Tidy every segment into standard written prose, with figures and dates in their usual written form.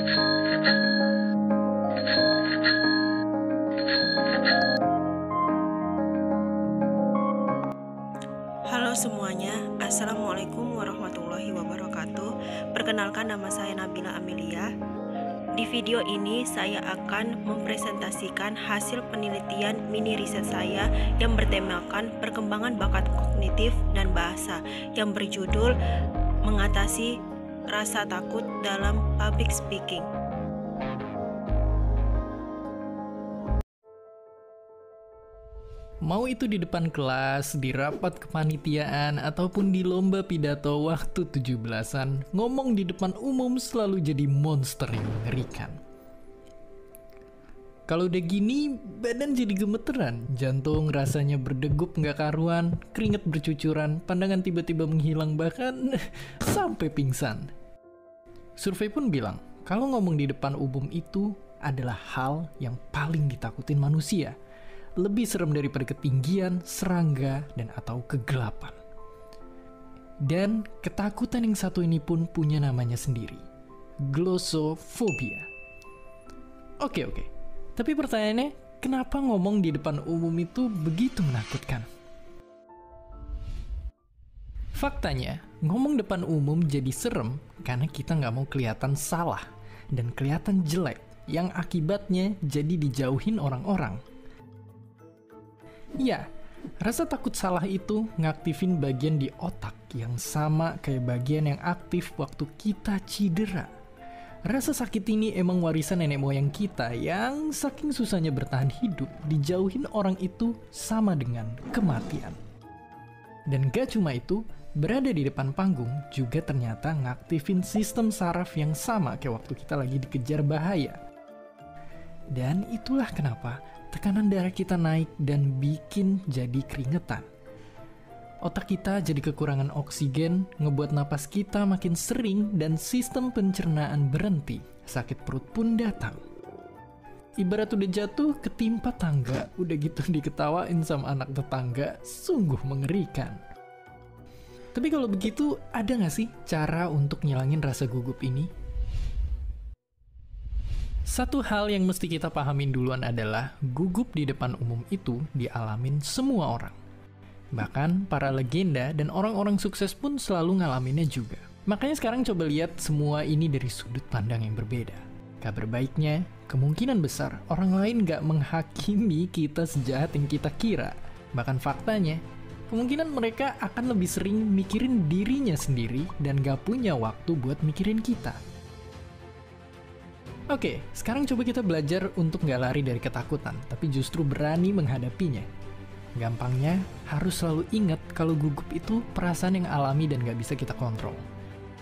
Halo semuanya, Assalamualaikum warahmatullahi wabarakatuh. Perkenalkan, nama saya Nabila Amelia. Di video ini saya akan mempresentasikan hasil penelitian mini riset saya yang bertemakan perkembangan bakat kognitif dan bahasa yang berjudul mengatasi rasa takut dalam public speaking. Mau itu di depan kelas, di rapat kepanitiaan, ataupun di lomba pidato waktu 17-an, ngomong di depan umum selalu jadi monster yang mengerikan. Kalau udah gini, badan jadi gemeteran, jantung rasanya berdegup nggak karuan, keringet bercucuran, pandangan tiba-tiba menghilang, bahkan sampai pingsan. Survei pun bilang, kalau ngomong di depan umum itu adalah hal yang paling ditakutin manusia. Lebih serem daripada ketinggian, serangga, dan atau kegelapan. Dan ketakutan yang satu ini pun punya namanya sendiri. Glossophobiya. Oke. Tapi pertanyaannya, kenapa ngomong di depan umum itu begitu menakutkan? Faktanya, ngomong depan umum jadi serem karena kita nggak mau kelihatan salah dan kelihatan jelek, yang akibatnya jadi dijauhin orang-orang. Ya, rasa takut salah itu ngaktifin bagian di otak yang sama kayak bagian yang aktif waktu kita cedera. Rasa sakit ini emang warisan nenek moyang kita yang saking susahnya bertahan hidup, dijauhin orang itu sama dengan kematian. Dan gak cuma itu, berada di depan panggung juga ternyata ngaktifin sistem saraf yang sama kayak waktu kita lagi dikejar bahaya. Dan itulah kenapa tekanan darah kita naik dan bikin jadi keringetan. Otak kita jadi kekurangan oksigen, ngebuat napas kita makin sering dan sistem pencernaan berhenti. Sakit perut pun datang. Ibarat udah jatuh ketimpa tangga, udah gitu diketawain sama anak tetangga, sungguh mengerikan. Tapi kalau begitu, ada nggak sih cara untuk ngilangin rasa gugup ini? Satu hal yang mesti kita pahamin duluan adalah gugup di depan umum itu dialamin semua orang. Bahkan para legenda dan orang-orang sukses pun selalu ngalaminnya juga. Makanya sekarang coba lihat semua ini dari sudut pandang yang berbeda. Kabar baiknya, kemungkinan besar orang lain gak menghakimi kita sejahat yang kita kira. Bahkan faktanya, kemungkinan mereka akan lebih sering mikirin dirinya sendiri dan gak punya waktu buat mikirin kita. Oke, sekarang coba kita belajar untuk nggak lari dari ketakutan, tapi justru berani menghadapinya. Gampangnya, harus selalu ingat kalau gugup itu perasaan yang alami dan nggak bisa kita kontrol.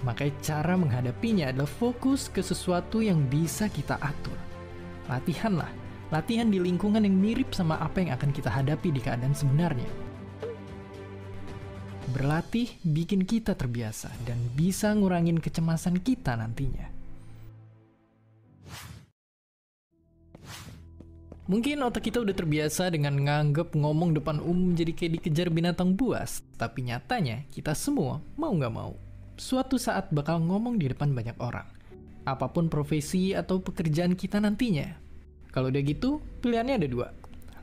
Makanya cara menghadapinya adalah fokus ke sesuatu yang bisa kita atur. Latihanlah, latihan di lingkungan yang mirip sama apa yang akan kita hadapi di keadaan sebenarnya. Berlatih bikin kita terbiasa dan bisa ngurangin kecemasan kita nantinya. Mungkin otak kita udah terbiasa dengan nganggep ngomong depan umum jadi kayak dikejar binatang buas. Tapi nyatanya, kita semua, mau nggak mau, suatu saat bakal ngomong di depan banyak orang. Apapun profesi atau pekerjaan kita nantinya. Kalau udah gitu, pilihannya ada dua.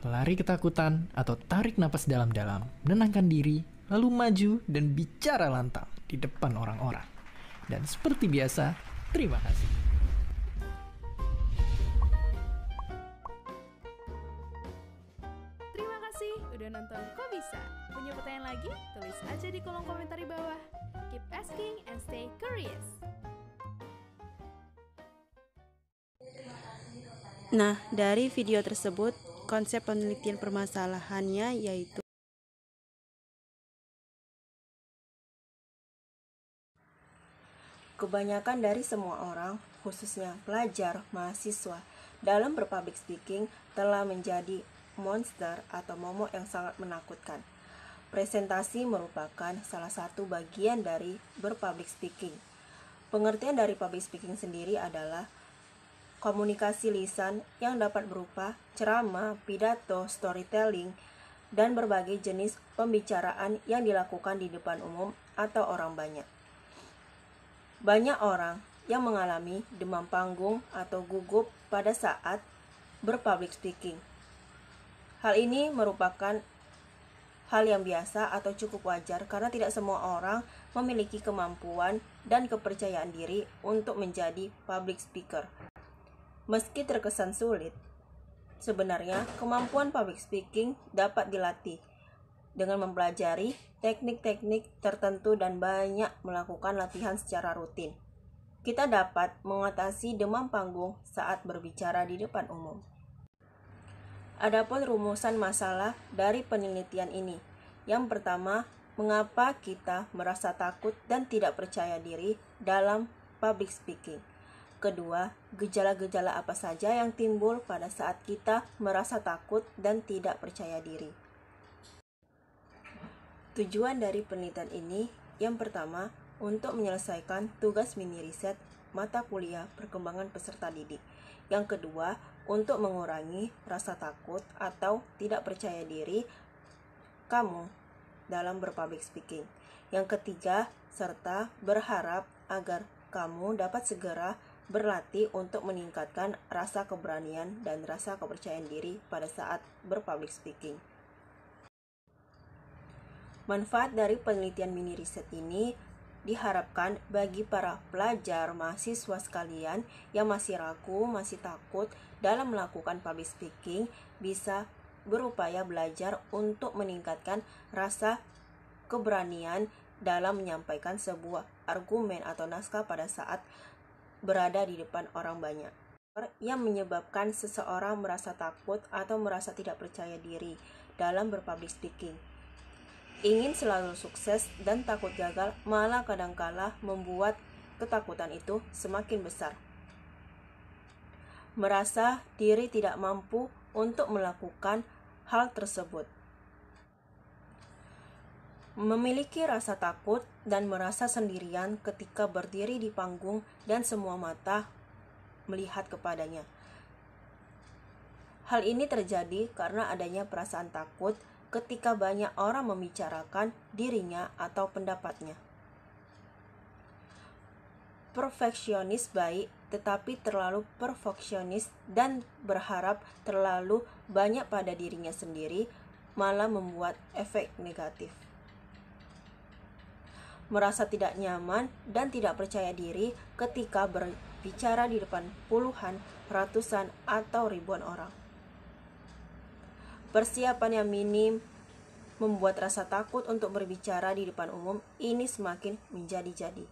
Lari ketakutan atau tarik napas dalam-dalam, menenangkan diri, lalu maju dan bicara lantang di depan orang-orang. Dan seperti biasa, terima kasih. Udah nonton Kok Bisa? Punya pertanyaan lagi? Tulis aja di kolom komentar di bawah. Keep asking and stay curious. Nah, dari video tersebut, konsep penelitian permasalahannya yaitu kebanyakan dari semua orang, khususnya pelajar, mahasiswa, dalam berpublic speaking telah menjadi monster atau momok yang sangat menakutkan. Presentasi merupakan salah satu bagian dari berpublic speaking. Pengertian dari public speaking sendiri adalah komunikasi lisan yang dapat berupa ceramah, pidato, storytelling, dan berbagai jenis pembicaraan yang dilakukan di depan umum atau orang banyak. Banyak orang yang mengalami demam panggung atau gugup pada saat berpublic speaking. Hal ini merupakan hal yang biasa atau cukup wajar karena tidak semua orang memiliki kemampuan dan kepercayaan diri untuk menjadi public speaker. Meski terkesan sulit, sebenarnya kemampuan public speaking dapat dilatih dengan mempelajari teknik-teknik tertentu dan banyak melakukan latihan secara rutin. Kita dapat mengatasi demam panggung saat berbicara di depan umum. Adapun rumusan masalah dari penelitian ini. Yang pertama, mengapa kita merasa takut dan tidak percaya diri dalam public speaking? Kedua, gejala-gejala apa saja yang timbul pada saat kita merasa takut dan tidak percaya diri? Tujuan dari penelitian ini, yang pertama, untuk menyelesaikan tugas mini riset mata kuliah perkembangan peserta didik. Yang kedua, untuk mengurangi rasa takut atau tidak percaya diri kamu dalam berpublic speaking. Yang ketiga, serta berharap agar kamu dapat segera berlatih untuk meningkatkan rasa keberanian dan rasa kepercayaan diri pada saat berpublic speaking. Manfaat dari penelitian mini riset ini diharapkan bagi para pelajar mahasiswa sekalian yang masih ragu, masih takut dalam melakukan public speaking bisa berupaya belajar untuk meningkatkan rasa keberanian dalam menyampaikan sebuah argumen atau naskah pada saat berada di depan orang banyak. Yang menyebabkan seseorang merasa takut atau merasa tidak percaya diri dalam berpublic speaking. Ingin selalu sukses dan takut gagal malah kadangkala membuat ketakutan itu semakin besar. Merasa diri tidak mampu untuk melakukan hal tersebut. Memiliki rasa takut dan merasa sendirian ketika berdiri di panggung dan semua mata melihat kepadanya. Hal ini terjadi karena adanya perasaan takut ketika banyak orang membicarakan dirinya atau pendapatnya. Perfeksionis baik, tetapi terlalu perfeksionis dan berharap terlalu banyak pada dirinya sendiri malah membuat efek negatif. Merasa tidak nyaman dan tidak percaya diri ketika berbicara di depan puluhan, ratusan, atau ribuan orang. Persiapan yang minim membuat rasa takut untuk berbicara di depan umum ini semakin menjadi-jadi.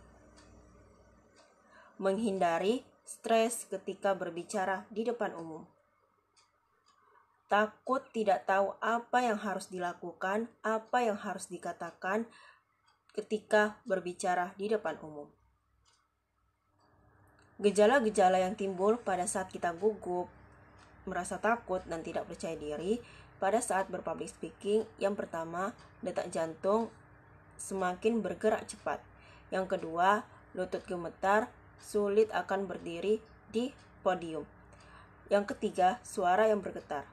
Menghindari stres ketika berbicara di depan umum. Takut tidak tahu apa yang harus dilakukan, apa yang harus dikatakan ketika berbicara di depan umum. Gejala-gejala yang timbul pada saat kita gugup, merasa takut dan tidak percaya diri pada saat berpublic speaking. Yang pertama, detak jantung semakin bergerak cepat. Yang kedua, lutut gemetar, sulit akan berdiri di podium. Yang ketiga, suara yang bergetar.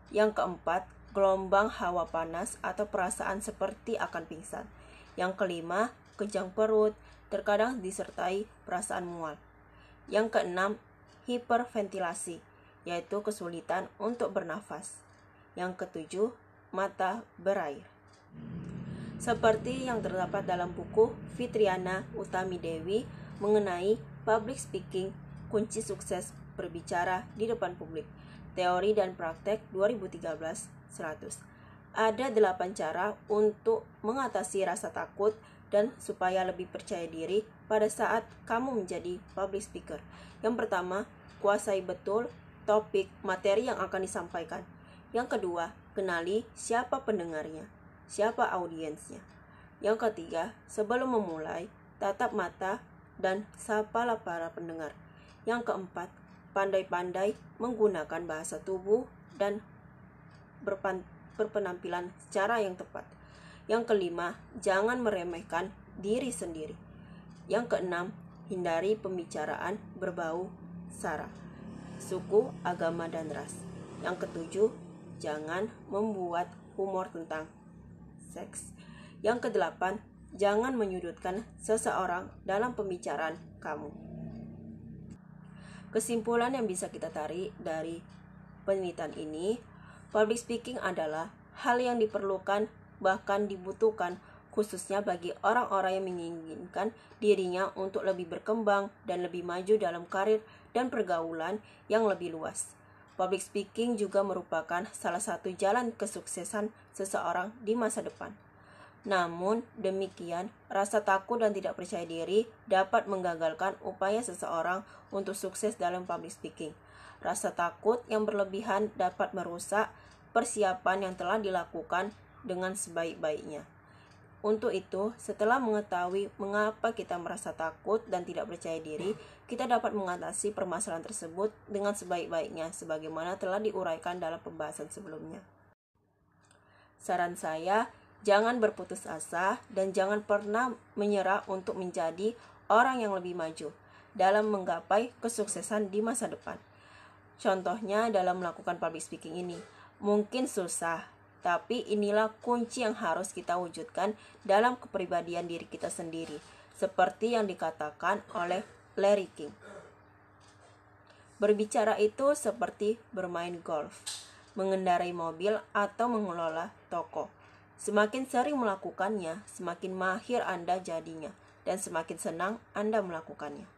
Yang keempat, gelombang hawa panas atau perasaan seperti akan pingsan. Yang kelima, kejang perut, terkadang disertai perasaan mual. Yang keenam, hiperventilasi, yaitu kesulitan untuk bernafas. Yang ketujuh, mata berair. Seperti yang terdapat dalam buku Fitriana Utami Dewi mengenai public speaking, kunci sukses berbicara di depan publik, teori dan praktek 2013-100. Ada 8 cara untuk mengatasi rasa takut dan supaya lebih percaya diri pada saat kamu menjadi public speaker. Yang pertama, kuasai betul topik materi yang akan disampaikan. Yang kedua, kenali siapa pendengarnya, siapa audiensnya. Yang ketiga, sebelum memulai, tatap mata dan sapalah para pendengar. Yang keempat, pandai-pandai menggunakan bahasa tubuh dan berpenampilan secara yang tepat. Yang kelima, jangan meremehkan diri sendiri. Yang keenam, hindari pembicaraan berbau sara, suku, agama, dan ras. Yang ketujuh, jangan membuat humor tentang seks. Yang kedelapan, jangan menyudutkan seseorang dalam pembicaraan kamu. Kesimpulan yang bisa kita tarik dari penelitian ini, public speaking adalah hal yang diperlukan bahkan dibutuhkan khususnya bagi orang-orang yang menginginkan dirinya untuk lebih berkembang dan lebih maju dalam karir dan pergaulan yang lebih luas. Public speaking juga merupakan salah satu jalan kesuksesan seseorang di masa depan. Namun demikian, rasa takut dan tidak percaya diri dapat menggagalkan upaya seseorang untuk sukses dalam public speaking. Rasa takut yang berlebihan dapat merusak persiapan yang telah dilakukan dengan sebaik-baiknya. Untuk itu, setelah mengetahui mengapa kita merasa takut dan tidak percaya diri, kita dapat mengatasi permasalahan tersebut dengan sebaik-baiknya sebagaimana telah diuraikan dalam pembahasan sebelumnya. Saran saya, jangan berputus asa dan jangan pernah menyerah untuk menjadi orang yang lebih maju dalam menggapai kesuksesan di masa depan. Contohnya dalam melakukan public speaking ini, mungkin susah, tapi inilah kunci yang harus kita wujudkan dalam kepribadian diri kita sendiri, seperti yang dikatakan oleh Larry King. Berbicara itu seperti bermain golf, mengendarai mobil, atau mengelola toko. Semakin sering melakukannya, semakin mahir Anda jadinya, dan semakin senang Anda melakukannya.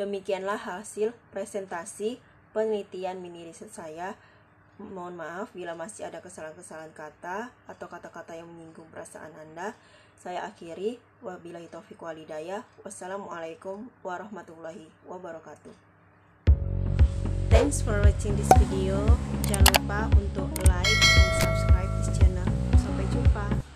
Demikianlah hasil presentasi penelitian mini riset saya. Mohon maaf bila masih ada kesalahan-kesalahan kata atau kata-kata yang menyinggung perasaan Anda. Saya akhiri. Wabillahi taufiq wal hidayah. Wassalamualaikum warahmatullahi wabarakatuh. Thanks for watching this video. Jangan lupa untuk like dan subscribe this channel. Sampai jumpa.